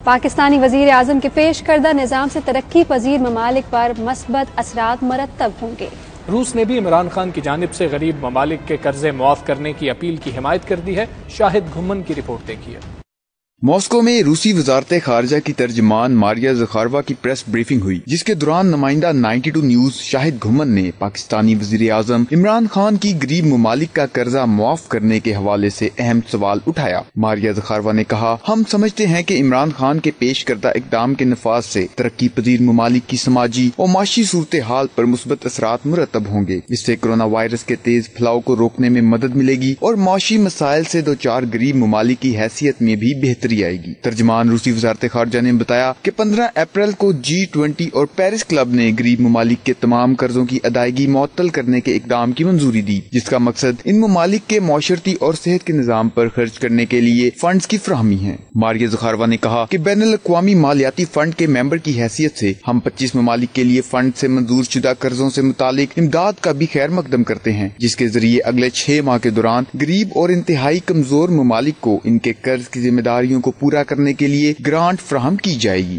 پاکستانی وزیر اعظم کے پیش کردہ نظام سے ترقی پذیر ممالک پر مثبت اثرات مرتب ہوں گے۔ روس نے بھی عمران خان کی جانب سے غریب ممالک کے قرضے معاف کرنے کی اپیل کی حمایت کر دی ہے۔ شاہد گھمن کی رپورٹ دیکھیے۔ ماسکو میں روسی وزارت خارجہ کی ترجمان ماریا زخاروا کی پریس بریفنگ ہوئی، جس کے دوران نمائندہ 92 نیوز شاہد گھمن نے پاکستانی وزیر اعظم عمران خان کی غریب ممالک کا قرضہ معاف کرنے کے حوالے سے اہم سوال اٹھایا۔ ماریا زخاروا نے کہا، ہم سمجھتے ہیں کہ عمران خان کے پیش کردہ اقدام کے نفاذ سے ترقی پذیر ممالک کی سماجی اور معاشی صورتحال پر مثبت اثرات مرتب ہوں گے۔ اس سے کورونا وائرس کے تیز پھیلاؤ کو روکنے میں مدد ملے گی اور معاشی مسائل سے دوچار غریب ممالک کی حیثیت میں بھی بہتری آئے گی۔ ترجمان روسی وزارت خارجہ نے بتایا کہ 15 اپریل کو G20 اور پیرس کلب نے غریب ممالک کے تمام قرضوں کی ادائیگی معطل کرنے کے اقدام کی منظوری دی، جس کا مقصد ان ممالک کے معاشرتی اور صحت کے نظام پر خرچ کرنے کے لیے فنڈز کی فراہمی ہے۔ ماریا زخاروا نے کہا کہ بین الاقوامی مالیاتی فنڈ کے ممبر کی حیثیت سے ہم 25 ممالک کے لیے فنڈ سے منظور شدہ قرضوں سے متعلق امداد کا بھی خیر مقدم کرتے ہیں، جس کے ذریعے اگلے 6 ماہ کے دوران غریب اور انتہائی کمزور ممالک کو ان کے قرض کی ذمہ داریوں کو پورا کرنے کے لیے گرانٹ فراہم کی جائے گی۔